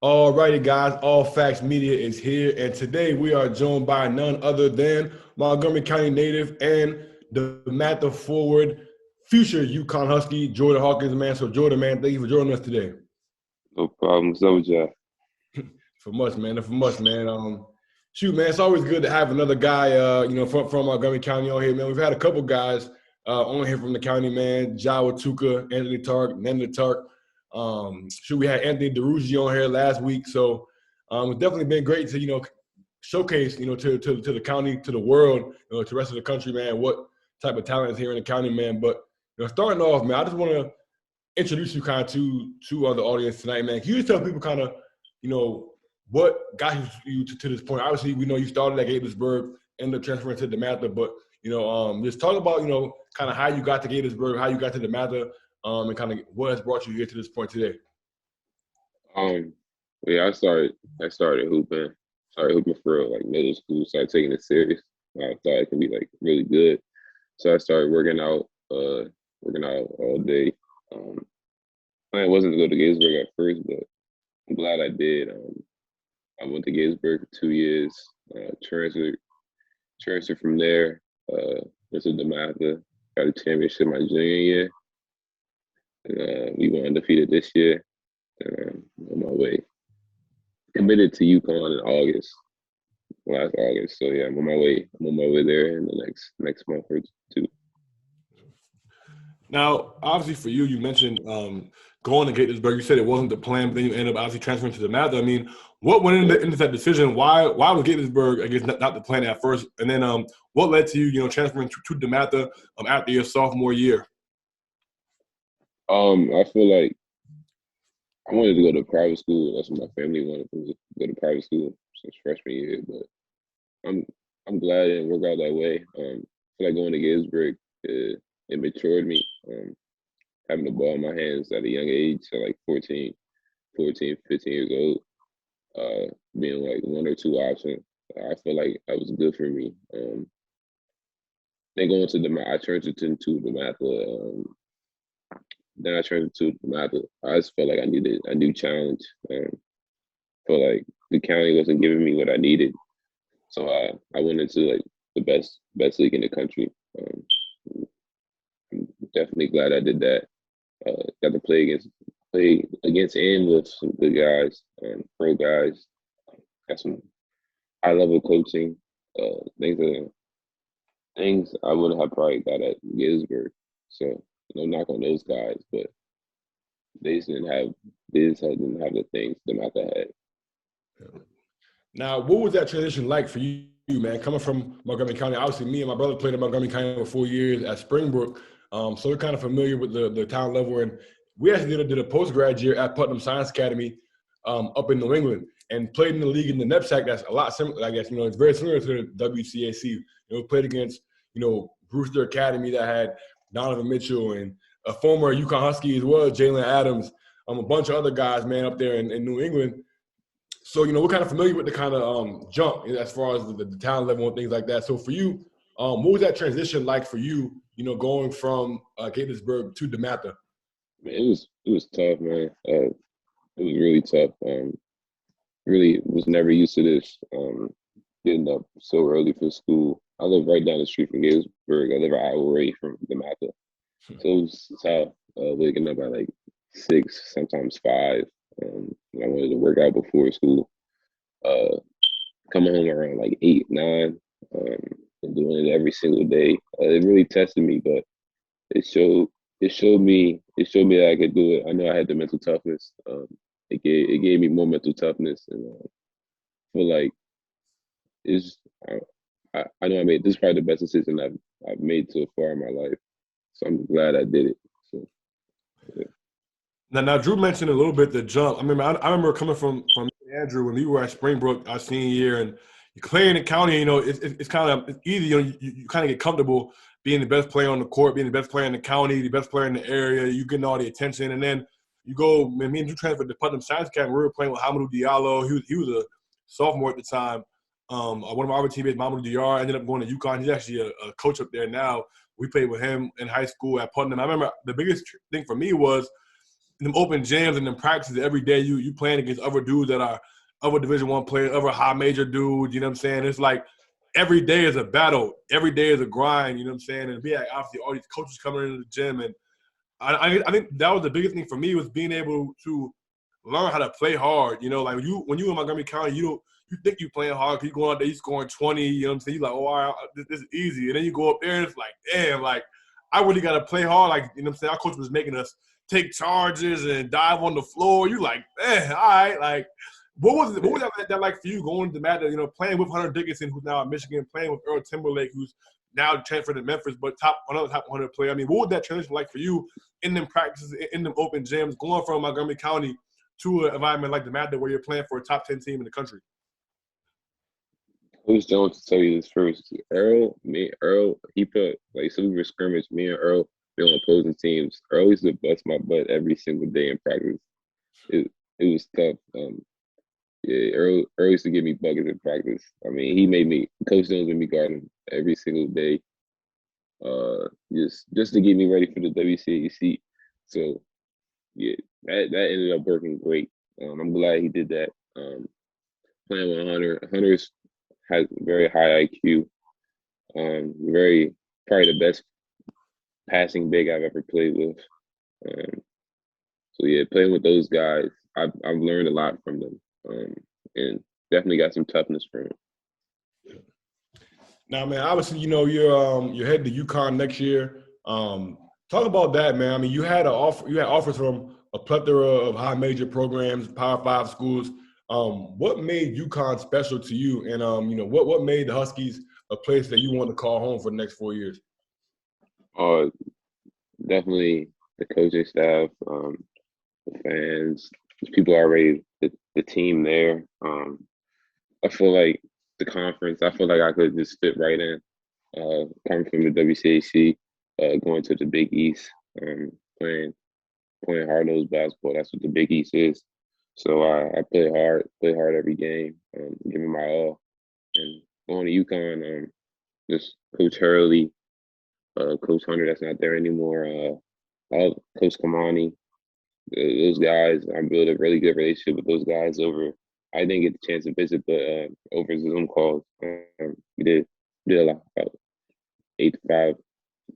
All righty, guys. All Facts Media is here, and today we are joined by none other than Montgomery County native and the DeMatha forward, future Uconn Husky, Jordan Hawkins, man. So, Jordan, man, thank you for joining us today. No problem. So, y'all. For much, man. For much, man. Shoot, man, it's always good to have another guy, from Montgomery County on here, man. We've had a couple guys on here from the county, man. Jawa Tuka, Anthony Tark, Nanda Tark. We had Anthony DeRugi on here last week, so it's definitely been great to showcase to the county, to the world, to the rest of the country, man, what type of talent is here in the county, man. But starting off, man, I just want to introduce you kind of to the audience tonight, man. Can you just tell people kind of what got you to this point? Obviously, we know you started at Gaithersburg, ended up transferring to DeMatha, but just talk about kind of how you got to Gaithersburg, how you got to DeMatha. And kind of what has brought you here to this point today? Yeah, I started hooping. Started hooping for like middle school. Started taking it serious. I thought it could be like really good. So I started working out all day. Plan wasn't to go to Gaithersburg at first, but I'm glad I did. I went to Gaithersburg for 2 years. Transferred from there. Went to DeMatha. Got a championship my junior year. We went undefeated this year. On my way. Committed to Uconn in last August. So yeah, I'm on my way there in the next month or two. Now, obviously for you, you mentioned going to Gaithersburg. You said it wasn't the plan, but then you ended up obviously transferring to DeMatha. I mean, what went into that decision? Why was Gaithersburg, I guess, not the plan at first? And then what led to you, transferring to DeMatha after your sophomore year? I feel like I wanted to go to private school. That's what my family wanted to go to private school since freshman year. But I'm glad it didn't work out that way. I feel like going to Gaithersburg, it matured me. Having the ball in my hands at a young age, at like 14, 15 years old, being like one or two options, I feel like that was good for me. Then going to DeMatha, I transitioned to DeMatha. Then I turned to DeMatha. I just felt like I needed a new challenge. Felt like the county wasn't giving me what I needed, so I went into like the best league in the country. I'm definitely glad I did that. Got to play against and with some good guys, pro guys. Got some high level coaching. Things I wouldn't have probably got at Gaithersburg. So. Knock on those guys, but they just didn't have the things DeMatha had. Now, what was that transition like for you, man? Coming from Montgomery County, obviously, me and my brother played in Montgomery County for 4 years at Springbrook, so we're kind of familiar with the talent level. And we actually did a post-grad year at Putnam Science Academy up in New England and played in the league in the NEPSAC. That's a lot similar, I guess. It's very similar to the WCAC. Played against Brewster Academy that had Donovan Mitchell and a former Uconn Husky as well, Jalen Adams, a bunch of other guys, man, up there in New England. So, we're kind of familiar with the kind of jump as far as the talent level and things like that. So for you, what was that transition like for you, going from Gaithersburg to DeMatha? It was tough, man. It was really tough. Really was never used to this, getting up so early for school. I live right down the street from Gaithersburg. I live an hour away from DeMatha. So it was tough, waking up at like 6, sometimes 5. I wanted to work out before school. Coming home around like 8, 9, and doing it every single day. It really tested me, but it showed me that I could do it. I know I had the mental toughness. It gave me more mental toughness, and I feel like I know I made this is probably the best decision I've made so far in my life. So I'm glad I did it. So, yeah. Now, Drew mentioned a little bit the jump. I remember coming from Andrew when we were at Springbrook our senior year, and you play in the county. It's kind of easy. You kind of get comfortable being the best player on the court, being the best player in the county, the best player in the area. You getting all the attention, and then you go. Me and Drew transferred to Putnam Science Academy. We were playing with Hamidou Diallo. He was a sophomore at the time. One of our other teammates, Mamadou Diarra, ended up going to Uconn. He's actually a coach up there now. We played with him in high school at Putnam. I remember the biggest thing for me was them open jams and them practices every day, you playing against other dudes that are other Division I players, other high major dudes. You know what I'm saying? It's like every day is a battle. Every day is a grind. You know what I'm saying? And be like, obviously all these coaches coming into the gym, and I think that was the biggest thing for me was being able to learn how to play hard. You know, like when you in Montgomery County, you think you playing hard because you going out there, you scoring 20. You know what I'm saying? You like, oh, all right, this is easy. And then you go up there and it's like, damn, like I really got to play hard. Like, you know what I'm saying? Our coach was making us take charges and dive on the floor. You like, man, all right. Like, what was that like for you going to DeMatha, you know, playing with Hunter Dickinson, who's now at Michigan, playing with Earl Timberlake, who's now transferred to Memphis, but another top 100 player. I mean, what would that transition like for you in them practices, in them open gyms, going from Montgomery County to an environment like DeMatha where you're playing for a top 10 team in the country? Coach Jones to tell you this first. Earl, he put like so we were scrimmage. Me and Earl, we on opposing teams. Earl used to bust my butt every single day in practice. It was tough. Yeah, Earl used to give me buckets in practice. I mean, Coach Jones made me guard him every single day. Just to get me ready for the WCAC. So yeah, that ended up working great. I'm glad he did that. Playing with Hunter. Has very high IQ. Probably the best passing big I've ever played with. So yeah, playing with those guys, I've learned a lot from them, and definitely got some toughness from them. Now, man, obviously, you know you're headed to Uconn next year. Talk about that, man. I mean, you had offers from a plethora of high major programs, Power 5 schools. What made UConn special to you, and you know what made the Huskies a place that you want to call home for the next 4 years? Definitely the coaching staff, the fans, the people already, the team there. I feel like the conference. I feel like I could just fit right in. Coming from the WCAC, going to the Big East, playing hard-nosed basketball. That's what the Big East is. So I play hard every game, give me my all. And going to UConn, just Coach Hurley, Coach Hunter that's not there anymore, Coach Kamani, those guys, I built a really good relationship with those guys over. I didn't get the chance to visit, but over Zoom calls, we did a lot, about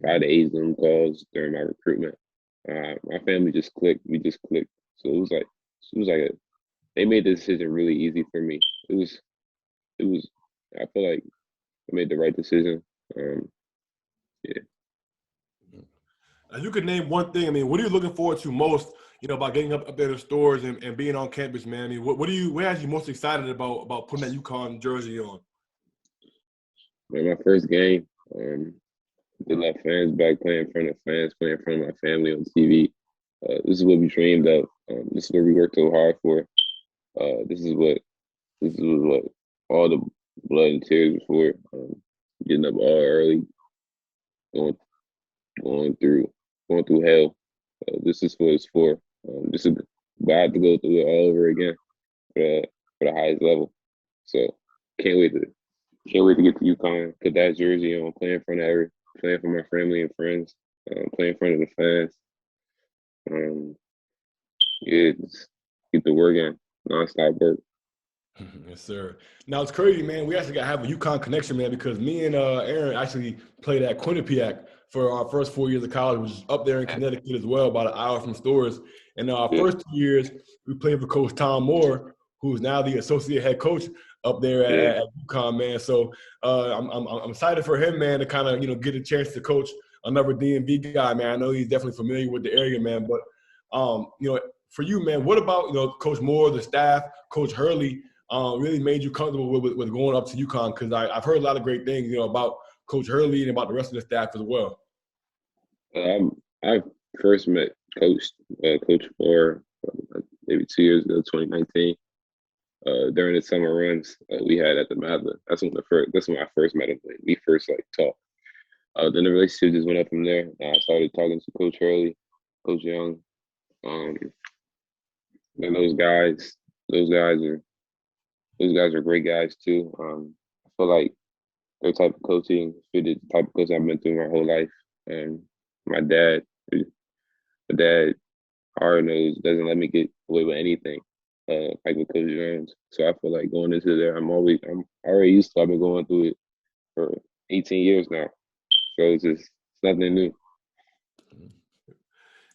5 to 8 Zoom calls during my recruitment. My family just clicked. We just clicked. So it was like they made the decision really easy for me. It was. I feel like I made the right decision. Yeah. You could name one thing. I mean, what are you looking forward to most? You know, about getting up there to stores and being on campus, man. I mean, what are you most excited about putting that UConn jersey on? Man, my first game, to let fans back, playing in front of fans, playing in front of my family on TV. This is what we dreamed of. This is what we worked so hard for. This is what all the blood and tears before. Getting up all early, going through hell. This is what it's for. This is glad to go through it all over again for the highest level. So can't wait to get to UConn, put that jersey on, play in front of playing for my family and friends, play in front of the fans. Yeah, just keep the work in, nonstop work. Yes, sir. Now it's crazy, man. We actually got to have a Uconn connection, man, because me and Aaron actually played at Quinnipiac for our first 4 years of college, which is up there in Connecticut as well, about an hour from Stores. And our first 2 years, we played for Coach Tom Moore, who's now the associate head coach up there at UConn, man. So I'm excited for him, man, to kind of get a chance to coach another DMV guy, man. I know he's definitely familiar with the area, man. But for you, man, what about Coach Moore, the staff, Coach Hurley? Really made you comfortable with going up to UConn? Because I've heard a lot of great things, about Coach Hurley and about the rest of the staff as well. I first met Coach Moore maybe 2 years ago, 2019. During the summer runs we had at DeMatha. That's when I first met him. We first talked. Then the relationship just went up from there. I started talking to Coach Hurley, Coach Young. And those guys are great guys too. I feel like their type of coaching fitted the type of coaching I've been through my whole life. My dad hard nosed, doesn't let me get away with anything, like with Coach Jones. So I feel like going into there, I'm already used to. I've been going through it for 18 years now, so it's nothing new.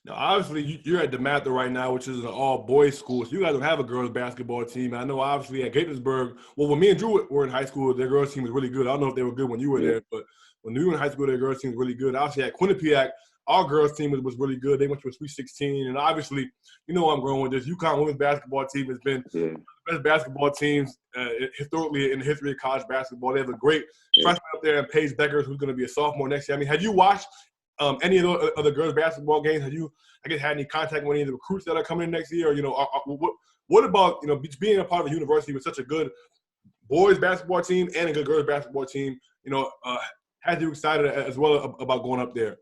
Now, obviously, you're at DeMatha right now, which is an all-boys school, so you guys don't have a girls' basketball team. I know, obviously, at Gaithersburg, well, when me and Drew were in high school, their girls' team was really good. I don't know if they were good when you were there, but when we were in high school, their girls' team was really good. Obviously, at Quinnipiac, our girls' team was really good. They went to a Sweet 16, and obviously, you know where I'm going with this. Uconn women's basketball team has been one of the best basketball teams historically in the history of college basketball. They have a great freshman up there, and Paige Deckers, who's going to be a sophomore next year. I mean, have you watched any of the other girls' basketball games? Have you, I guess, had any contact with any of the recruits that are coming in next year? Or, you know, what about, you know, being a part of a university with such a good boys' basketball team and a good girls' basketball team, you know, has you excited as well about going up there?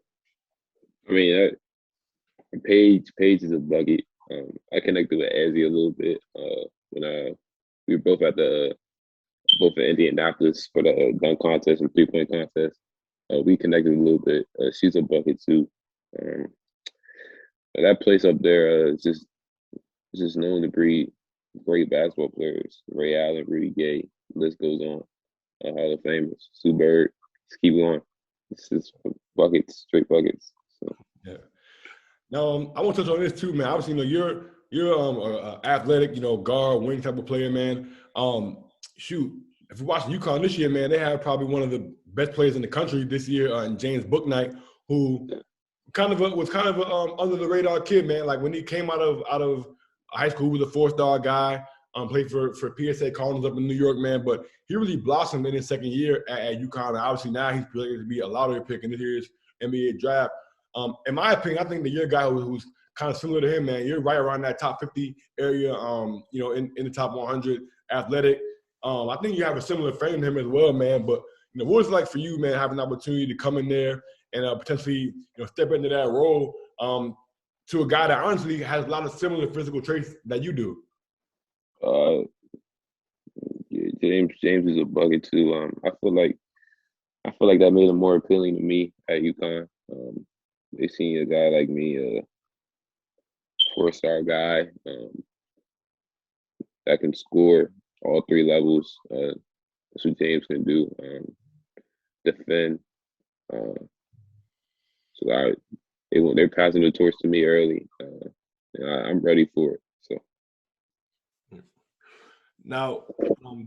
I mean, Paige is a bucket. I connected with Azzy a little bit when we were both at Indianapolis for the dunk contest and 3-point contest. We connected a little bit. She's a bucket too. That place up there is just known to breed great basketball players. Ray Allen, Rudy Gay, the list goes on. Hall of Famers, Sue Bird. Just keep going. It's just buckets, straight buckets. So. Yeah. Now, I want to touch on this too, man. Obviously, you know, you're athletic, you know, guard, wing type of player, man. Shoot, if you're watching UConn this year, man, they have probably one of the best players in the country this year, in James Bouknight, who was kind of a under the radar kid, man. Like when he came out of high school, he was a 4-star guy. Played for PSA Cardinals up in New York, man. But he really blossomed in his second year at UConn. And obviously now he's projected to be a lottery pick in this year's NBA draft. In my opinion, I think that you're a guy who's kind of similar to him, man. You're right around that top 50 area, you know, in the top 100, athletic. I think you have a similar frame to him as well, man. But, you know, what was it like for you, man, having an opportunity to come in there and potentially, you know, step into that role to a guy that honestly has a lot of similar physical traits that you do? Yeah, James is a bucket too. I feel like that made him more appealing to me at UConn. They seen a guy like me, a 4-star guy that can score all 3 levels. That's what James can do. Defend. So they're passing the torch to me early. And I'm ready for it. So. Now,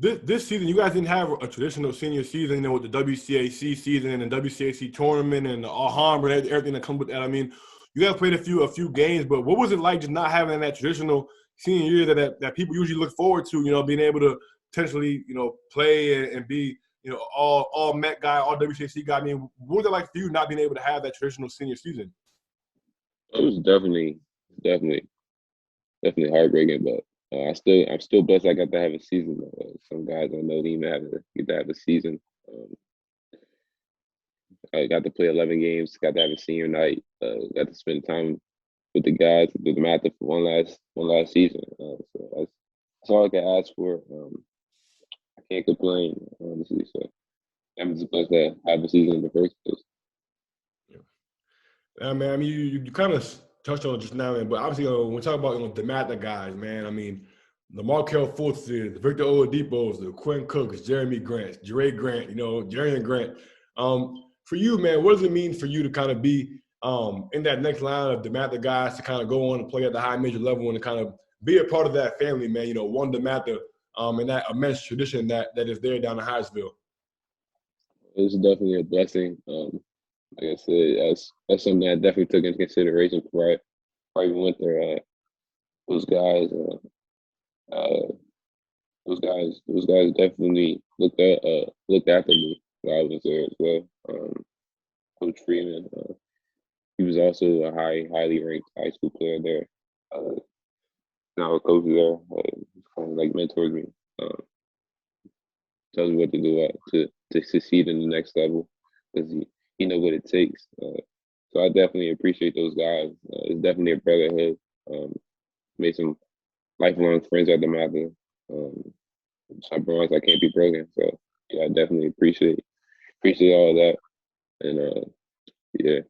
this season, you guys didn't have a traditional senior season, you know, with the WCAC season and the WCAC tournament and the Alhambra and everything that comes with that. I mean, you guys played a few games, but what was it like just not having that traditional senior year that people usually look forward to, you know, being able to potentially, you know, play and be, you know, all Met guy, all WCAC guy? I mean, what was it like for you not being able to have that traditional senior season? It was definitely heartbreaking, but I'm still blessed I got to have a season. Some guys I know didn't even get to have a season. I got to play 11 games, got to have a senior night, got to spend time with the guys at DeMatha for one last season. So that's all I can ask for. I can't complain, honestly. So I'm just blessed to have a season in the first place. Yeah, man. I mean, you kind of touched on it just now, man. But obviously, when we talk about, you know, DeMatha guys, man. I mean, the Markel Fultz, the Victor Oladipos, the Quinn Cooks, Jeremy Grant, Jere Grant, you know, Jarian Grant. For you, man, what does it mean for you to kind of be in that next line of DeMatha guys to kind of go on and play at the high major level and to kind of be a part of that family, man? You know, one DeMatha and that immense tradition that is there down in Hyattsville. It's definitely a blessing. Like I said, that's something I definitely took into consideration before I even went there. Those guys definitely looked after me while I was there as well. Coach Freeman, he was also a highly ranked high school player there. Now a coach there, he kind of like mentors me, tells me what to do to succeed in the next level because he knows what it takes. So I definitely appreciate those guys. It's definitely a brotherhood. Made some lifelong friends at DeMatha. Some bonds that can't be broken. So yeah, I definitely appreciate all of that. And yeah.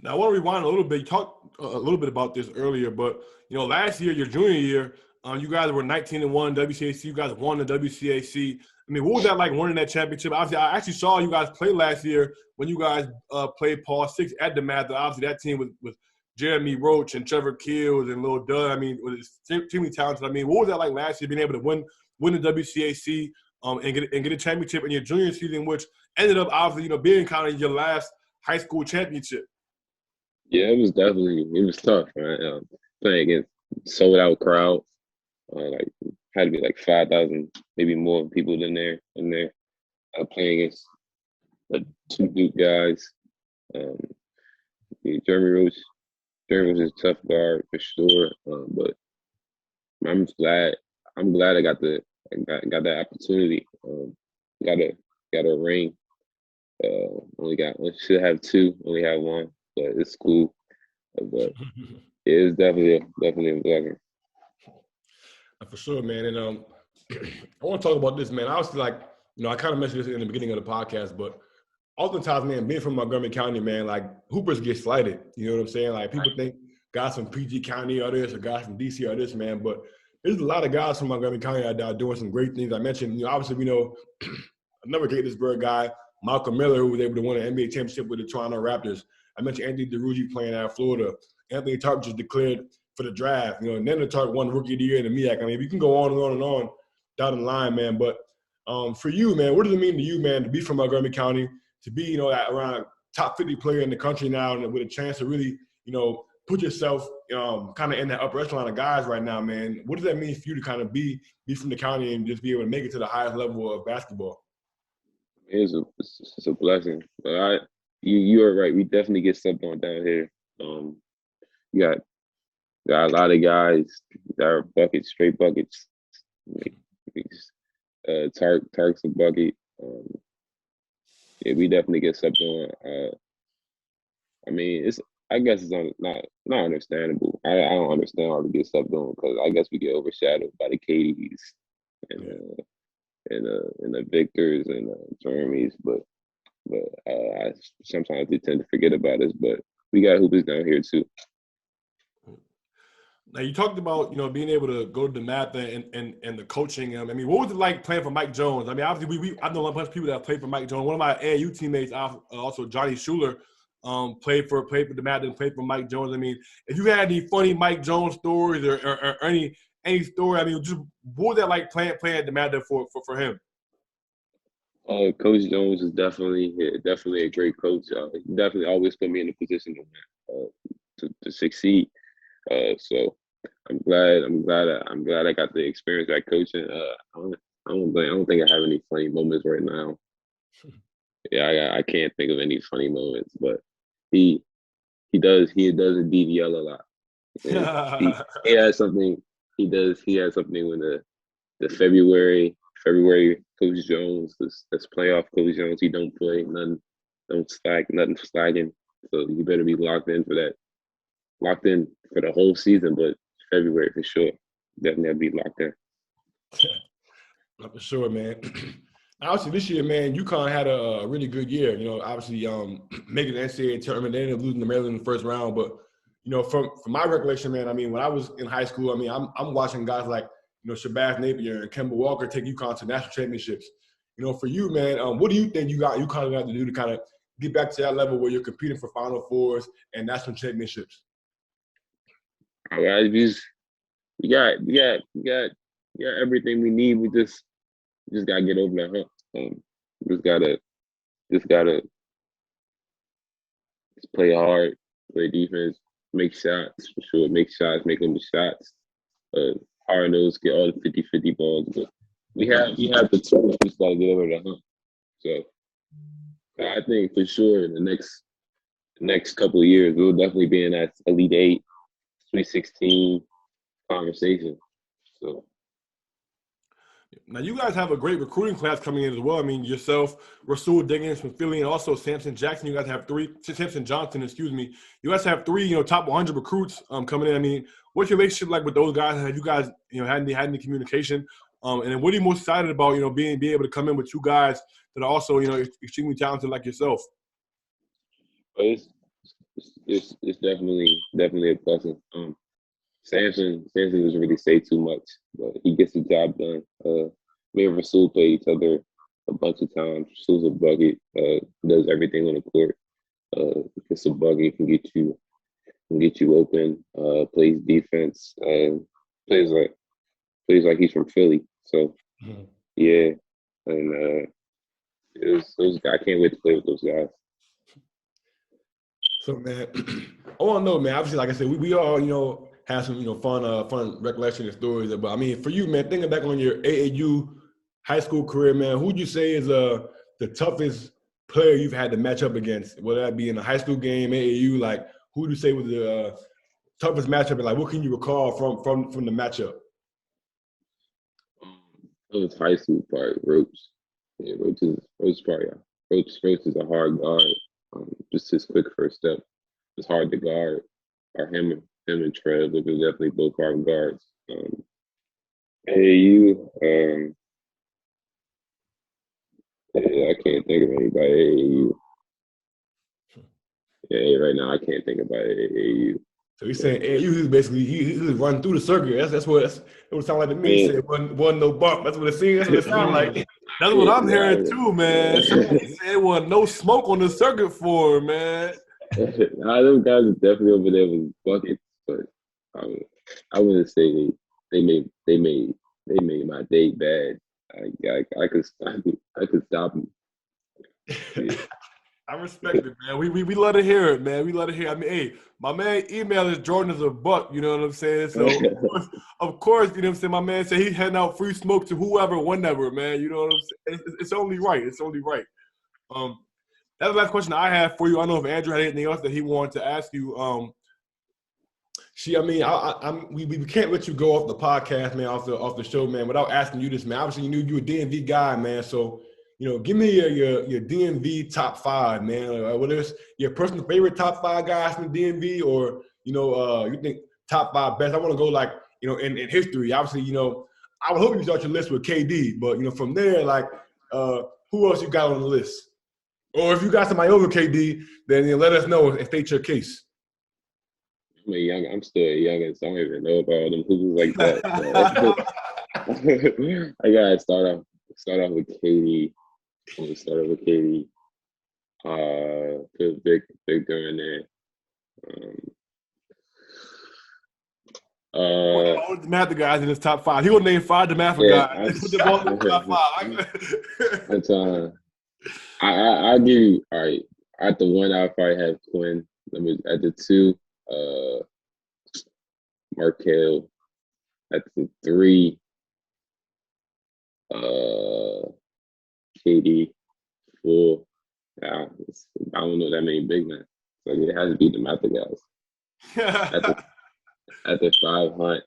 Now, I want to rewind a little bit. You talked a little bit about this earlier, but, last year, your junior year, you guys were 19-1 WCAC. You guys won the WCAC. I mean, what was that like winning that championship? Obviously, I actually saw you guys play last year when you guys played Paul Six at DeMatha. Obviously, that team with Jeremy Roach and Trevor Keels and Lil Dud. I mean, it was extremely talented. I mean, what was that like last year, being able to win the WCAC and get a championship in your junior season, which ended up obviously, being kind of your last high school championship? Yeah, it was tough, right? Playing against sold out crowd, like had to be like 5,000, maybe more people in there. Playing against two Duke guys. Jeremy was a tough guard for sure, but I'm glad I got that opportunity. Got a ring. Should have two, only have one, but it's cool. But it is definitely a blessing. For sure, man. And I want to talk about this, man. Obviously, I kind of mentioned this in the beginning of the podcast, but oftentimes, man, being from Montgomery County, man, like hoopers get slighted. You know what I'm saying? Like people think guys from PG County are this, or guys from DC are this, man. But there's a lot of guys from Montgomery County that are doing some great things. I mentioned, obviously, we know another Gaithersburg guy, Malcolm Miller, who was able to win an NBA championship with the Toronto Raptors. I mentioned Anthony DeRuggi playing out of Florida. Anthony Tarp just declared for the draft. And then the Tarp won Rookie of the Year in the MEAC. I mean, we can go on and on and on down the line, man. But for you, man, what does it mean to you, man, to be from Montgomery County, to be, around top 50 player in the country now, and with a chance to really, put yourself kind of in that upper echelon of guys right now, man? What does that mean for you to kind of be from the county and just be able to make it to the highest level of basketball? It's a blessing. But you are right. We definitely get stepped on down here. You got a lot of guys that are buckets, straight buckets. Tark's a bucket. Yeah, we definitely get stepped on. I mean, I guess it's not understandable. I don't understand why we get stepped on, because I guess we get overshadowed by the Katie's and the Victors and Jeremys, but I sometimes they tend to forget about us. But we got hoopers down here too. Now, you talked about, being able to go to DeMatha and the coaching. I mean, what was it like playing for Mike Jones? I mean, obviously, I know a bunch of people that played for Mike Jones. One of my AAU teammates, also Johnny Schuler, played for DeMatha and played for Mike Jones. I mean, if you had any funny Mike Jones stories or any story, I mean, just what was that like playing at DeMatha for him? Coach Jones is definitely a great coach. He definitely always put me in a position to succeed. So I'm glad I got the experience at coaching. I don't think I have any funny moments right now. Yeah, I can't think of any funny moments, but he does indeed yell a lot. He has something. He has something when the February Coach Jones, that's playoff Coach Jones. He don't play nothing slacking. So you better be locked in for the whole season, but February for sure. Definitely have to be locked in. For sure, man. Obviously, this year, man, Uconn had a really good year. Obviously, making the NCAA tournament, they ended up losing to Maryland in the first round. But from my recollection, man, I mean, when I was in high school, I mean, I'm watching guys like Shabazz Napier and Kemba Walker take Uconn to national championships. For you, man, what do you think Uconn got to do to kind of get back to that level where you're competing for Final Fours and national championships? All right, we got everything we need. We just gotta get over that hump. Just gotta play hard, play defense, make shots for sure. Make them the shots. Hard nose, get all the 50-50 balls. But we have the tools. We just gotta get over that hump. So I think for sure in the next couple of years we'll definitely be in that Elite 8, Sweet 16 conversation. So. Now, you guys have a great recruiting class coming in as well. I mean, yourself, Rasul Diggins from Philly, and also Samson Jackson. You guys have Samson Johnson, excuse me. You guys have three, top 100 recruits coming in. I mean, what's your relationship like with those guys? Have you guys, had any communication? And then what are you most excited about, being able to come in with two guys that are also, extremely talented like yourself? It's it's definitely a blessing. Samson doesn't really say too much, but he gets the job done. Me and Rasul play each other a bunch of times. Rasul's a bucket, does everything on the court. Gets a bucket, can get you open. Plays defense. Plays like he's from Philly. So yeah, and those guys. I can't wait to play with those guys. So man, I want to know, man. Obviously, like I said, we all have some fun recollection and stories. But I mean, for you, man, thinking back on your AAU high school career, man, who'd you say is the toughest player you've had to match up against? Whether that be in a high school game, AAU, like who would you say was the toughest matchup, and like what can you recall from the matchup? It was high school part, Roach. Yeah, Roach is a hard guard. Just his quick first step. It's hard to guard. Or him and Trev, they're definitely both hard guards. AAU, I can't think of anybody AAU. Yeah, right now I can't think about AAU. So he's saying AAU is basically he was running through the circuit. That's what it would sound like to me. He said wasn't no bump. That's what it seems. That's what it sounds like. That's what I'm hearing too, man. Somebody said it wasn't no smoke on the circuit for him, man. Nah, those guys are definitely over there with buckets, but I wouldn't say they made my day bad. I could stop them. Yeah. I respect it, man. We love to hear it, man. We love to hear it. I mean, hey, my man email is Jordan is a buck, you know what I'm saying? So, of course, you know what I'm saying? My man said he's handing out free smoke to whoever, whenever, man. You know what I'm saying? It's only right. It's only right. That's the last question I have for you. I don't know if Andrew had anything else that he wanted to ask you. I mean, we can't let you go off the podcast, man, off the show, man, without asking you this, man. Obviously, you knew you were a DMV guy, man. So, give me your DMV top 5, man. Whether it's your personal favorite top 5 guys from the DMV, or you think top 5 best. I want to go like in history. Obviously, I would hope you start your list with KD, but from there, like who else you got on the list? Or if you got somebody over KD, then let us know and state your case. I'm still young, so I don't even know about all them hoopers like that. So. I gotta start off with KD. I'm gonna start off with KD. Put Victor in there. All the DeMatha guys in his top 5. He will name 5 DeMatha guys. Put them all in the top 5. That's I'll give you, all right. At the 1, I'll probably have Quinn. At the 2, Markel. At the 3, KD. 4. I don't know that many big men. So it has to be DeMatha guys. At the 5, Hunt.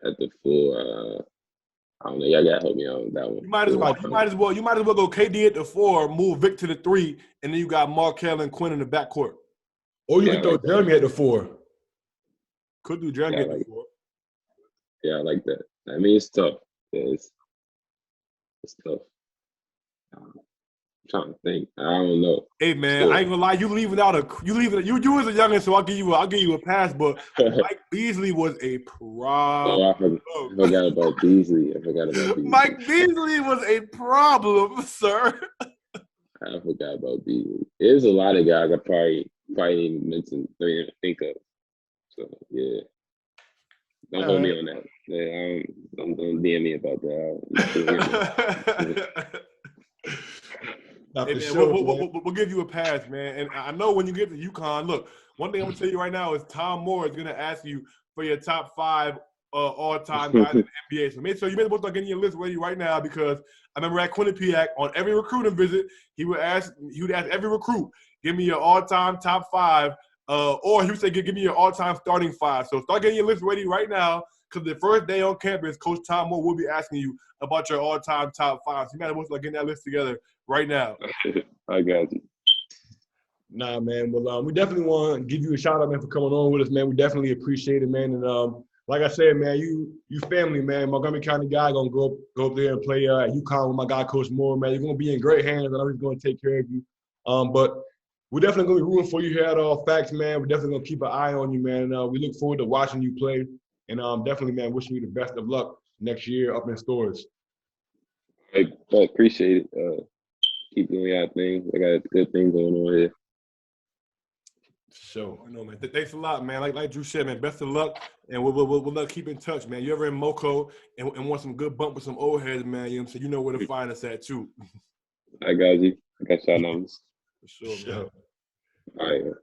At the 4, I don't know. Y'all gotta help me out with that one. You might as well go KD at the 4, move Vic to the 3, and then you got Markel and Quinn in the backcourt. Or you can throw Jeremy at the 4. Could do Jeremy at the 4. Yeah, I like that. I mean, it's tough. Yeah, it's tough. I'm trying to think. I don't know. Hey man, I ain't gonna lie. You as a youngin', so I'll give you a pass. But Mike Beasley was a problem. Oh, I forgot about Beasley. Mike Beasley was a problem, sir. I forgot about Beasley. There's a lot of guys I probably didn't mention, think of. So yeah, don't hold me on that. Yeah, don't DM me about that. Hey, man, we'll give you a pass, man. And I know when you get to UConn, look, one thing I'm going to tell you right now is Tom Moore is going to ask you for your top 5 all-time guys in the NBA. So make sure you may start getting your list ready right now, because I remember at Quinnipiac, on every recruiting visit, he would ask every recruit, give me your all-time top 5, or he would say, give me your all-time starting 5. So start getting your list ready right now, because the first day on campus, Coach Tom Moore will be asking you about your all-time top 5. So you might as well start getting that list together right now. I got you. Nah, man. Well, we definitely want to give you a shout out, man, for coming on with us, man. We definitely appreciate it, man. And like I said, man, you family, man. Montgomery County guy gonna go up there and play at UConn with my guy, Coach Moore, man. You're gonna be in great hands. I know he's gonna take care of you. But we're definitely going to be rooting for you here at All Facts, man. We're definitely going to keep an eye on you, man. We look forward to watching you play. And definitely, man, wishing you the best of luck next year up in stores. I appreciate it. Keep doing your thing. I got a good thing going on here. So I know, man. Thanks a lot, man. Like Drew said, man, best of luck, and we'll keep in touch, man. You ever in Moco and want some good bump with some old heads, man, you know what I'm saying? You know where to find us at, too. I got you. I got y'all numbers. For sure, man. All right, man.